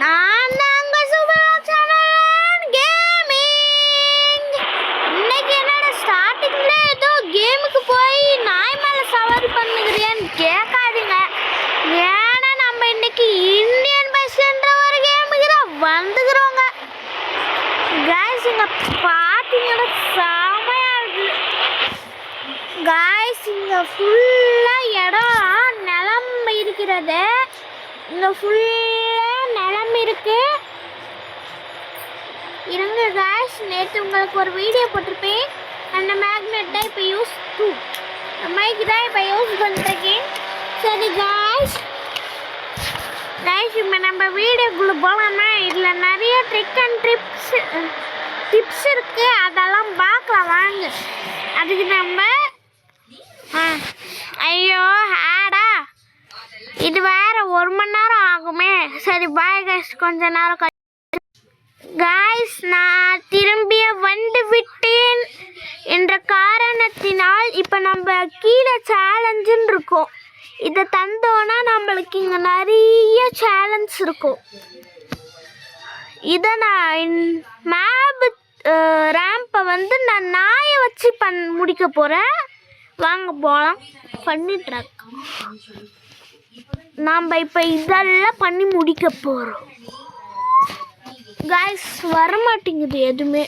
நான் தாங்க super channel gaming. இன்னைக்கு என்னடா ஸ்டார்டிங்ல ஏதோ கேமுக்கு போய் நாய் மேல சவாரி பண்ணுகிறேன்னு கேட்காதீங்க. ஏன்னா நம்ம இன்னைக்கு இந்தியன் பஸ்ன்ற ஒரு கேமுக்கு தான் வந்துக்கிறோங்க. காய்ஸ் இங்க பார்த்தீங்கன்னா செமையா இருக்கு. காய்ஸ் இங்க ஃபுல்லா இடம் நிலம் இருக்கிறது. இங்க ஃபுல்லா நிலம் இருக்கு. இருங்க காய்ஸ், நேற்று உங்களுக்கு ஒரு வீடியோ போட்டிருப்பேன். அந்த மேக்னெட் தான் இப்போ யூஸ் மைக் தான் இப்போ யூஸ் பண்ணிருக்கேன். சரி காய்ஸ், இப்போ நம்ம வீடியோக்குள்ளே போகலாமா? இதில் நிறைய ட்ரிக் அண்ட் டிப்ஸ் இருக்கு, அதெல்லாம் பார்க்கலாம் வாங்க. அதுக்கு நம்ம ஐயோ ஆடா இது வேற 1 மணி நேரம் ஆகுமே. சரி பாய் காய்ஸ், கொஞ்ச நேரம் காய்ஸ் நான் திரும்பிய வந்து விட்டேன் என்ற காரணத்தினால் இப்போ நம்ம கீழே சேலஞ்சுன்னு இருக்கோம். இதை தந்தோன்னா நம்மளுக்கு இங்கே நிறைய சேலஞ்ச் இருக்கும். இதை நான் மேப் ரேம்பை வந்து நான் நாயை வச்சு முடிக்க போகிறேன். வாங்க போகலாம். பண்ணிட்டுறேன். நாம் இப்போ இதெல்லாம் பண்ணி முடிக்க போகிறோம். காய்ஸ் வரமாட்டேங்குது எதுவுமே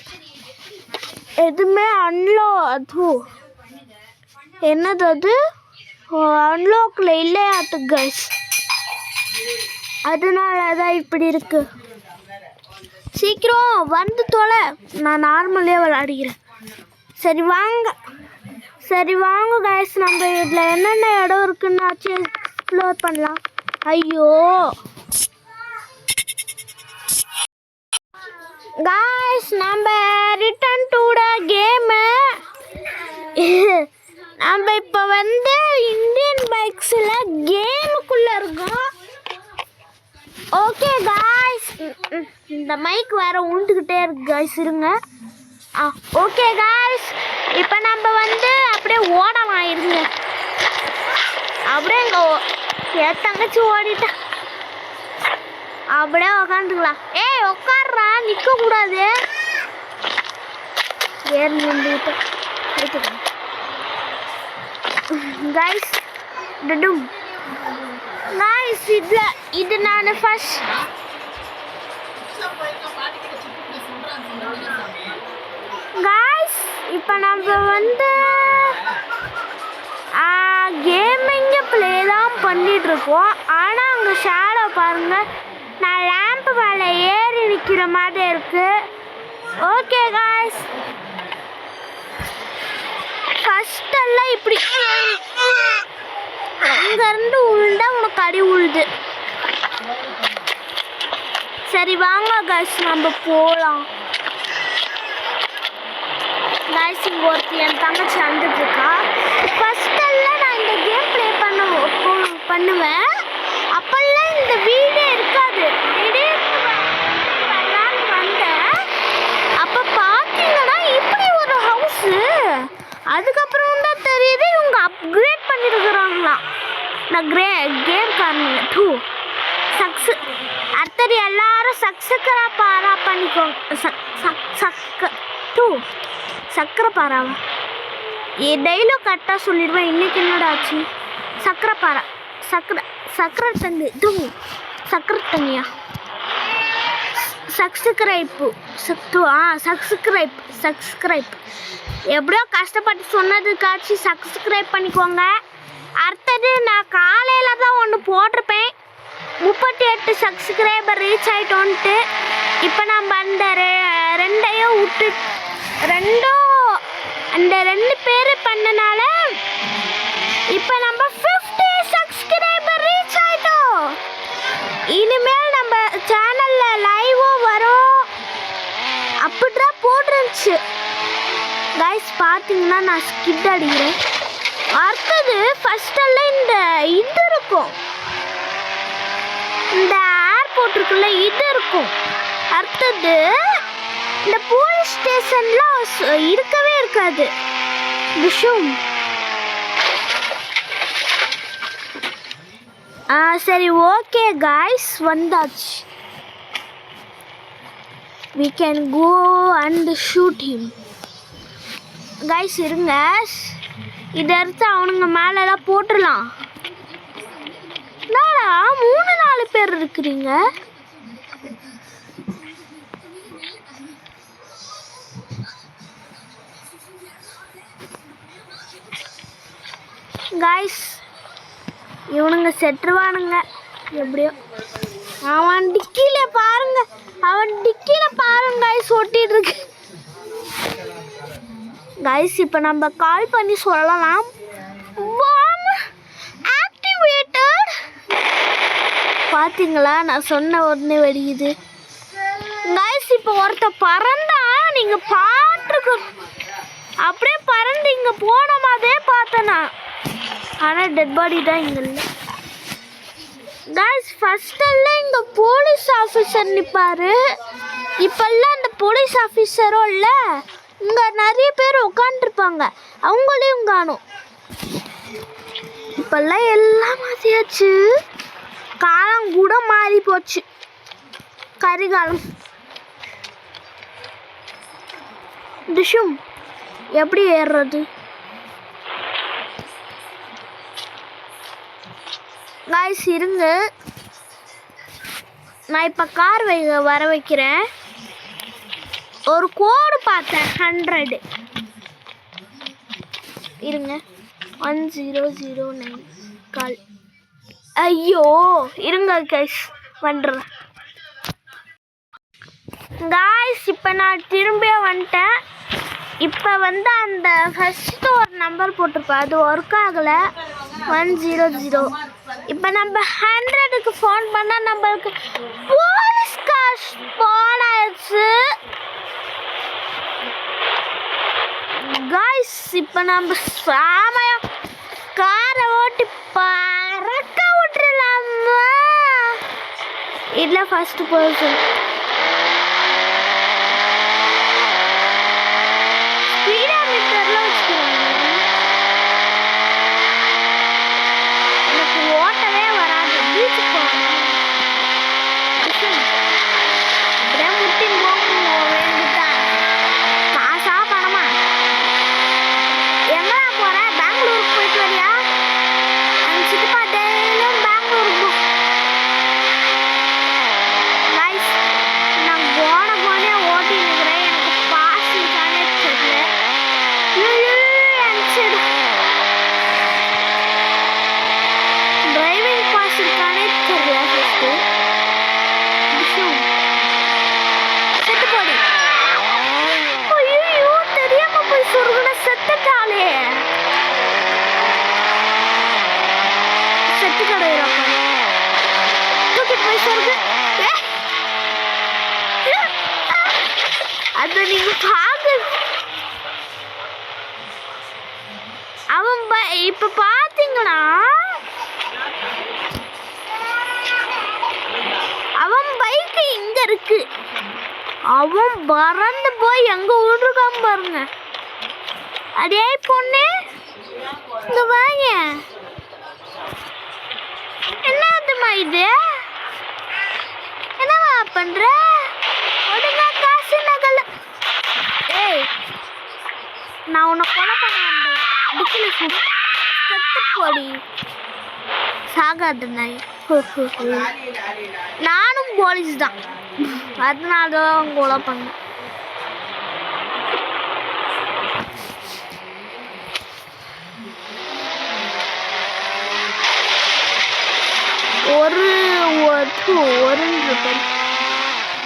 அதுவும் என்னது அது அன்லாக்கில் இல்லையாட்டு காய்ஸ். அதனால தான் இப்படி இருக்கு. சீக்கிரம் வந்து தொலை, நான் நார்மலே விளையாடுகிறேன். சரி வாங்க காய்ஸ், நம்ம இதில் என்னென்ன இடம் இருக்குன்னாச்சு எக்ஸ்ப்ளோர் பண்ணலாம். ஐயோ காய்ஸ், நம்ம ரிட்டர்ன் டு த கேமு. நம்ம இப்போ வந்து இந்தியன் பைக்ஸில் கேமுக்குள்ளே இருக்கோம். ஓகே காய்ஸ், இந்த மைக் வேறு உண்டுக்கிட்டே இருக்கு காய்ஸ். இருங்க. ஓகே காய்ஸ், இப்போ நம்ம வந்து அப்படியே ஓடலாம். இருங்க, அப்படியே இங்கே என் தங்கச்சி ஓடிட்டா. அப்படியே உக்காந்துக்கலாம். ஏய் உட்காடுறா, நிற்கக்கூடாது. ஏறி நின்றுட்டு காய்ஸ் டும் காய்ஸ். இது நான் ஃபர்ஸ்ட் காய்ஸ் இப்போ நம்ம வந்து கேமிங்க ப்ளே தான் பண்ணிகிட்ருக்கோம். ஆனால் அங்கே ஷேடோ பாருங்கள், நான் லேம்ப் மேலே ஏறி நிற்கிற மாதிரி இருக்குது. ஓகே காய்ஸ், ஃபஸ்ட்டெல்லாம் இப்படி அங்கேருந்து உழுந்தா உனக்கு அடி உழுது. சரி வாங்க காய்ஸ், நம்ம போகலாம். காய்ஸ் இங்கே ஒருத்தி என் தங்கச்சி வந்துட்டுருக்கா. ஃபஸ்ட்டெல்லாம் நான் இந்த கேம் ப்ளே பண்ணுவேன். அப்போல்லாம் இந்த வீடே இருக்காது. வரலான்னு வந்தேன். அப்போ பார்த்தீங்கன்னா இப்படி ஒரு ஹவுஸு. அதுக்கப்புறம் தான் தெரியுது இவங்க அப்கிரேட் பண்ணியிருக்கிறாங்களாம். நான் கேம் காரணம் அடுத்தது எல்லாரும் சக்கரை பாரா பண்ணிக்கோங்க. சக்கரை பாராவா டெய்லியும் கரெக்டாக சொல்லிடுவேன். இன்றைக்கி என்னடா ஆச்சு? சக்கரை பாரா சக்கரை தண்ணி சக்கரை தண்ணியா சப்ஸ்கிரைப் எப்படியோ கஷ்டப்பட்டு சொன்னதுக்காச்சு சப்ஸ்கிரைப் பண்ணிக்கோங்க. அடுத்தது நான் காலையில் தான் ஒன்று போட்டிருப்பேன். 38 சப்ஸ்கிரைபர் ரீச் ஆகிட்டோன்ட்டு. இப்போ நம்ம அந்த ரெண்டையும் விட்டு அந்த 2 பேர் பண்ணனால இப்போ நம்ம 50 சப்ஸ்கிரைபர் ரீச் ஆகிட்டோம். இனிமேல் நம்ம சேனலில் லைவும் வரும். அப்படிதான் போட்டுருந்துச்சு காய்ஸ். பார்த்தீங்கன்னா நான் ஸ்கிட் அடிக்கிறேன். அடுத்தது ஃபஸ்ட்டெல்லாம் இந்த இது இருக்கும், இந்த ஏர்போர்ட் இருக்குல்ல, இது இருக்கும். அடுத்தது இந்த போலீஸ் ஸ்டேஷன்லாம் இருக்கவே இருக்காது. விஷயம் சரி ஓகே காய்ஸ், வந்தாச்சு. we can go and shoot him. Guys, இருங்க, இதை எடுத்து அவனுங்க மேலெல்லாம் போட்டுடலாம். என்னடா 3-4 பேர் இருக்கிறீங்க? Guys, இவனுங்க செத்துருவானுங்க எப்படியோ. அவன் டிக்கில பாருங்க, guys ஓட்டிட்டு இருக்கு. guys, இப்போ நம்ம கால் பண்ணி சொல்லலாம். bomb activated. பாத்தீங்களா, நான் சொன்ன உடனே வெடிக்குது. guys, இப்போ ஒருத்த பறந்தா நீங்க பாத்துக்கு அப்படியே பறந்து இங்க போன மாதிரியே பார்த்தனா. ஆனா டெட் பாடி தான் இங்க இல்ல. guys, ஃபர்ஸ்ட் எல்லாம் இங்க போலீஸ் ஆபீசர் நிப்பாரு. இப்பெல்லாம் அந்த போலீஸ் ஆபீசரும் இல்ல, இங்க நிறைய பேர் உட்காந்துருப்பாங்க, அவங்களையும் காணும். இப்பெல்லாம் எல்லாம் மாத்தியாச்சு, காலம் கூட மாறி போச்சு, கரிகாலம். டிஷும் எப்படி ஏறுறது? guys, இருங்க, நான் இப்போ கார் வர வைக்கிறேன். ஒரு கோடு பார்த்தேன் 100. இருங்க, 1009 கால். ஐயோ இருங்க guys, வந்துடுறேன். guys, இப்போ நான் திரும்பியே வந்துட்டேன். இப்போ அந்த ஃபஸ்ட்டு ஒரு நம்பர் போட்டிருப்பேன், அது ஒர்க் ஆகலை, 100. இப்போ நம்ம 100க்கு ஃபோன் பண்ணால் நம்மளுக்கு போலீஸ் கார் போனாச்சு. guys, இப்போ நம்ம சாமையா காரை ஓட்டி பறக்க விட்டுலாமா? இல்லை, ஃபஸ்ட்டு பர்சன். அதை நீங்க பாக்க, அவன் இப்ப பாத்தீங்கன்னா அவன் பைக் இங்க இருக்கு, அவன் பறந்து போய் எங்க விட்டுருக்கான் பாருங்க. அதே பொண்ணு இங்க வாங்க, என்னதுமா இது? என்னவா பண்ற? ஒழுங்கா காசு நகல. ஏய், நான் உன்னை கொலை பண்ண வந்தேன். செத்து போடி, சாகாத நாய். நானும் போலீஸ் தான், அதனால தான் கொலை பண்ணேன். ஒரு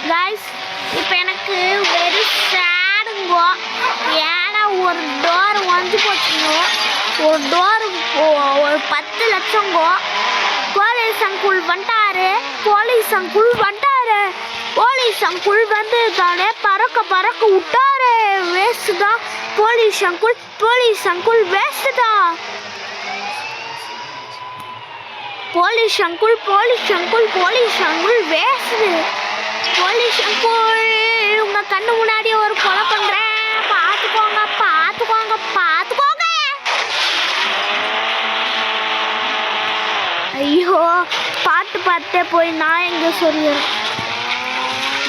guys, இப்போ எனக்கு வெரி சேடுங்கோ. ஏன்னா ஒரு டோர் வந்து போச்சுங்கோ, ஒரு டோர் ஒரு 10 லட்சங்கோ. போலீஸ் அங்குள் வந்துட்டாரு, போலீஸ் அங்குள் வந்து தானே பறக்க விட்டாரு. வேஸ்ட் தான் போலீஸ் அங்குள் வேஸ்ட் தான். Police uncle waste. Police uncle, உங்க கண்ணு முன்னாடி ஒரு கொலை பண்றேன், பாத்துக்கோங்க. ஐயோ, பார்த்தே போய் நான் எங்க சொல்லிடுறேன்.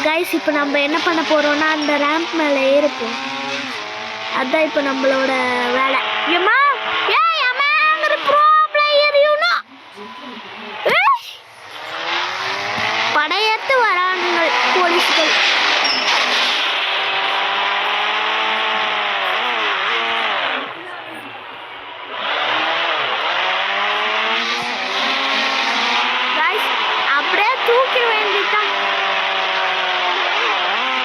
கைஸ் இப்போ நம்ம என்ன பண்ண போகிறோம்னா அந்த ரேம்ப் மேலே ஏறிப்போம். அதுதான் இப்போ நம்மளோட வேலை. ஏம்மா ஏய் அம்மாங்கிற ப்ராப்ளம் எரியும்னா படையெடுத்து வரானுங்கள் போலீஸ்கள். அப்படியே தூக்கிட வேண்டியதான்.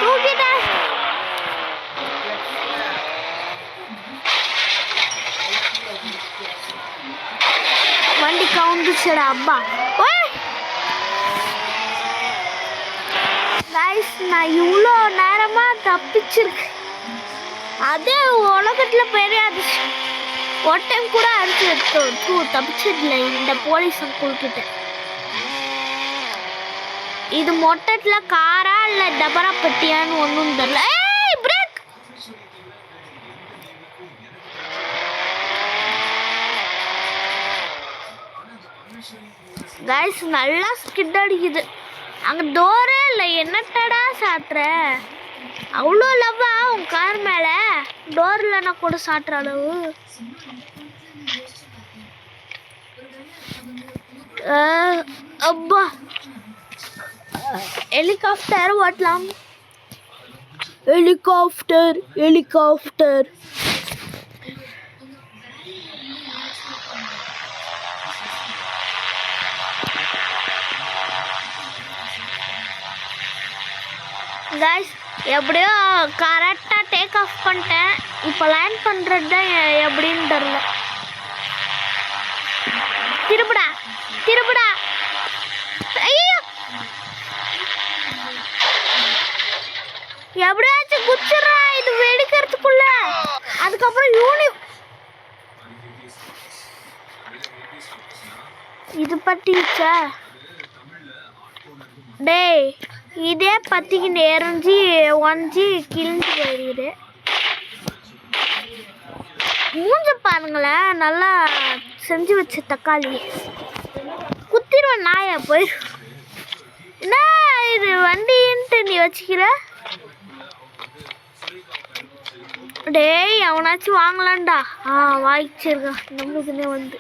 தூக்கிட்டேன். வண்டி கவுந்துச்சுடா அப்பா. கைஸ் நான் இவ்வளோ நேரமாக தப்பிச்சிருக்கேன். அதே உலகத்தில் பெரிய அதிர்ஷ்டம். ஒரு டைம் கூட அடிச்சு எடுத்தோம் தப்பிச்சதில்லை இந்த போலீஸ் அங்கிள்கிட்ட. இது மொட்டத்தில் காரா இல்லை டபரா பெட்டியான்னு ஒன்றும் தெரியல. ஏய் பிரேக். கைஸ் நல்லா ஸ்கிட் அடிக்குது. அங்கே டோரே இல்லை. என்னட்டடா சாட்டுற? அவ்வளோ லவ்வா உன் கார் மேலே? டோர் இல்லைன்னா கூட சாட்டுற அளவு. அப்பா ஹெலிகாப்டர் ஓட்டலாம். Helicopter helicopter. கைஸ் எப்படியோ கரெக்டாக டேக் ஆஃப் பண்ணிட்டேன். இப்போ லேண்ட் பண்ணுறது தான் எப்படின்னு தெரில. திருப்படா திருப்படா. ஐயோ எப்படியாச்சும் குச்சிட்றா இது வெடிக்கிறதுக்குள்ள. அதுக்கப்புறம் இது பட்டிச்சா டேய். இதே பத்திக்கிட்டு எரிஞ்சு ஒஞ்சி கிழிஞ்சு போயிடுது. மூஞ்ச பாருங்களேன். நல்லா செஞ்சு வச்ச தக்காளி. குத்திடுவேன் நாயா போய். என்ன இது வண்டின்ட்டு நீ வச்சுக்கிற? டேய் அவனாச்சும் வாங்கலான்டா. வாங்கிச்சிருக்கான் நம்மளுக்குன்னே வந்து.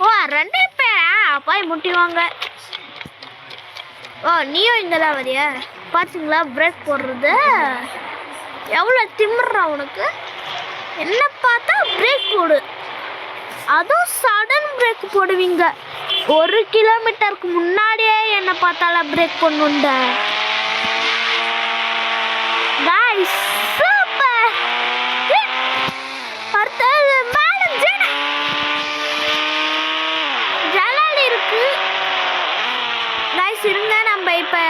ஓ 2 பேரா? பாய் முட்டிவாங்க. ஓ நீயும் இங்கே தான் வரியா? பார்த்தீங்களா பிரேக் போடுறது எவ்வளோ திமிர்றா உனக்கு. என்ன பார்த்தா பிரேக் போடு. அதுவும் சடன் பிரேக் போடுவீங்க. 1 கிலோமீட்டருக்கு முன்னாடியே என்ன பார்த்தாலும் பிரேக் பண்ணுண்ட. Guys super. அடுத்தது மேலே ஜலால் இருக்கு. கைஸ் இருங்க நம்ம இப்போ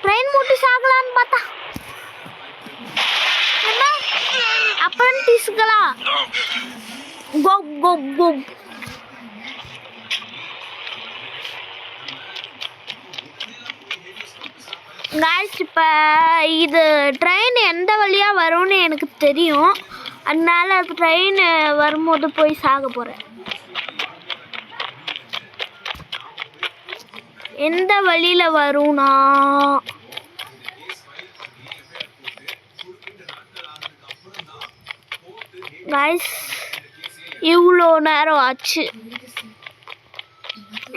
ட்ரெயின் மூட்டி சாகலான்னு பார்த்தா என்ன அப்ரண்டிஸ்களா? கோ கோ கோ. கைஸ் இப்போ இது ட்ரெயின் எந்த வழியாக வரும்னு எனக்கு தெரியும். அதனால ட்ரெயின் வரும்போது போய் சாக போகிறேன். எந்த வழியில் வரும்னா கைஸ் இவ்வளோ நேரம் ஆச்சு.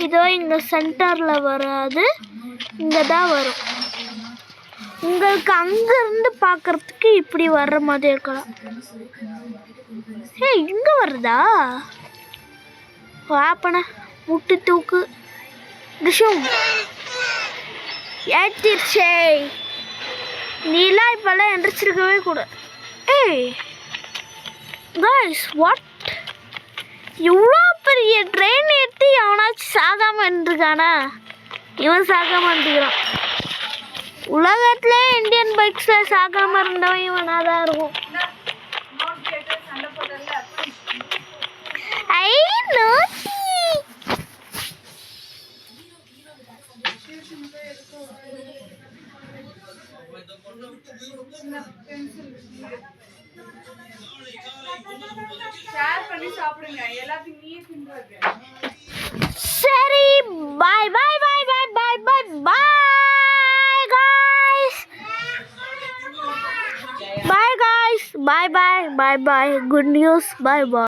இதோ இங்கே சென்டரில் வராது, இங்கே தான் வரும். உங்களுக்கு அங்கேருந்து பார்க்குறதுக்கு இப்படி வர்ற மாதிரி இருக்கலாம். ஏய் இங்கே வருதா? வாப்பன முட்டி தூக்கு விஷம் ஏற்றிருச்சே. நீலாம் இப்போல்லாம் எந்திரிச்சிருக்கவே கூட. ஏய் கைஸ் வாட்? இவ்வளோ பெரிய ட்ரெயின் ஏற்றி அவனாச்சும் சாகாமல் இருந்துருக்கானா? இவன் சாகாமல் இருந்துக்கிறான். உலகத்திலே இந்தியன் பைக்ஸில் சாகாமல் இருந்தவன் இவனாக தான் இருக்கும். ஐ நோட்டி. சரி பாய் பாய் பாய் பாய் பாய் பாய். bye bye, bye bye, good news, bye bye.